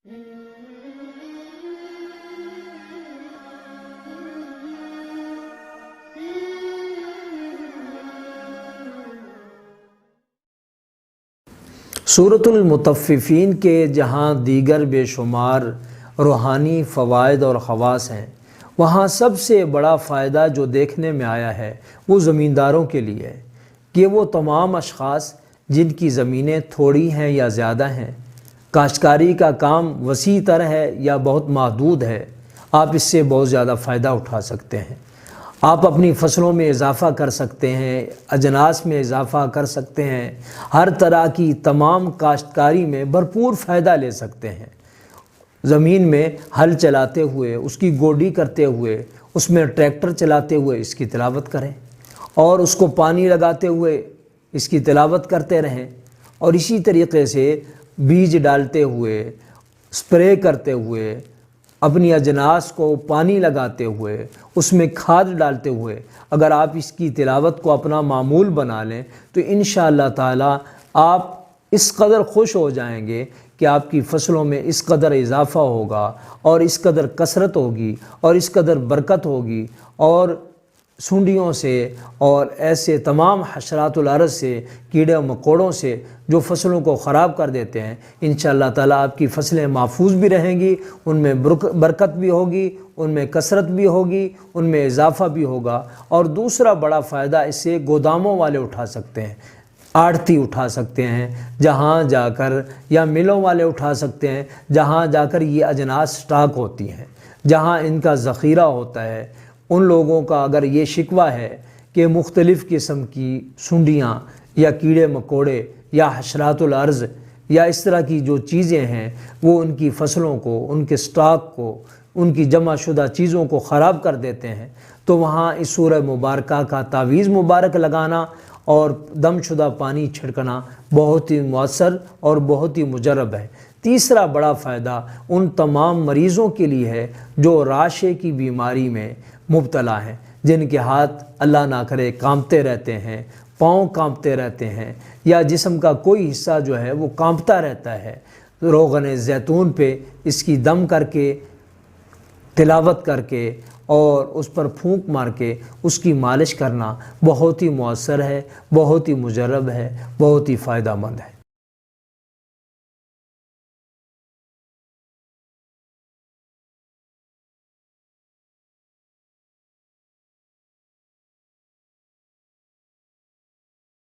سورۃ المطففین کے جہاں دیگر بے شمار روحانی فوائد اور خواص ہیں، وہاں سب سے بڑا فائدہ جو دیکھنے میں آیا ہے وہ زمینداروں کے لیے ہے کہ وہ تمام اشخاص جن کی زمینیں تھوڑی ہیں یا زیادہ ہیں، کاشتکاری کا کام وسیع تر ہے یا بہت محدود ہے، آپ اس سے بہت زیادہ فائدہ اٹھا سکتے ہیں۔ آپ اپنی فصلوں میں اضافہ کر سکتے ہیں، اجناس میں اضافہ کر سکتے ہیں، ہر طرح کی تمام کاشتکاری میں بھرپور فائدہ لے سکتے ہیں۔ زمین میں ہل چلاتے ہوئے، اس کی گوڈی کرتے ہوئے، اس میں ٹریکٹر چلاتے ہوئے اس کی تلاوت کریں، اور اس کو پانی لگاتے ہوئے اس کی تلاوت کرتے رہیں، اور اسی طریقے سے بیج ڈالتے ہوئے، سپرے کرتے ہوئے، اپنی اجناس کو پانی لگاتے ہوئے، اس میں کھاد ڈالتے ہوئے اگر آپ اس کی تلاوت کو اپنا معمول بنا لیں تو انشاءاللہ تعالی آپ اس قدر خوش ہو جائیں گے کہ آپ کی فصلوں میں اس قدر اضافہ ہوگا، اور اس قدر کثرت ہوگی، اور اس قدر برکت ہوگی، اور سونڈیوں سے اور ایسے تمام حشرات الارض سے، کیڑے و مکوڑوں سے جو فصلوں کو خراب کر دیتے ہیں، انشاءاللہ تعالیٰ آپ کی فصلیں محفوظ بھی رہیں گی، ان میں برکت بھی ہوگی، ان میں کثرت بھی ہوگی، ان میں اضافہ بھی ہوگا۔ اور دوسرا بڑا فائدہ اس سے گوداموں والے اٹھا سکتے ہیں، آڑتی اٹھا سکتے ہیں، جہاں جا کر، یا ملوں والے اٹھا سکتے ہیں جہاں جا کر یہ اجناس سٹاک ہوتی ہیں، جہاں ان کا ذخیرہ ہوتا ہے۔ ان لوگوں کا اگر یہ شکوہ ہے کہ مختلف قسم کی سنڈیاں یا کیڑے مکوڑے یا حشرات الارض یا اس طرح کی جو چیزیں ہیں وہ ان کی فصلوں کو، ان کے سٹاک کو، ان کی جمع شدہ چیزوں کو خراب کر دیتے ہیں، تو وہاں اس سورہ مبارکہ کا تعویذ مبارک لگانا اور دم شدہ پانی چھڑکنا بہت ہی مؤثر اور بہت ہی مجرب ہے۔ تیسرا بڑا فائدہ ان تمام مریضوں کے لیے ہے جو راشے کی بیماری میں مبتلا ہیں، جن کے ہاتھ اللہ نہ کرے کانپتے رہتے ہیں، پاؤں کانپتے رہتے ہیں، یا جسم کا کوئی حصہ جو ہے وہ کانپتا رہتا ہے۔ روغن زیتون پہ اس کی دم کر کے، تلاوت کر کے اور اس پر پھونک مار کے اس کی مالش کرنا بہت ہی مؤثر ہے، بہت ہی مجرب ہے، بہت ہی فائدہ مند ہے۔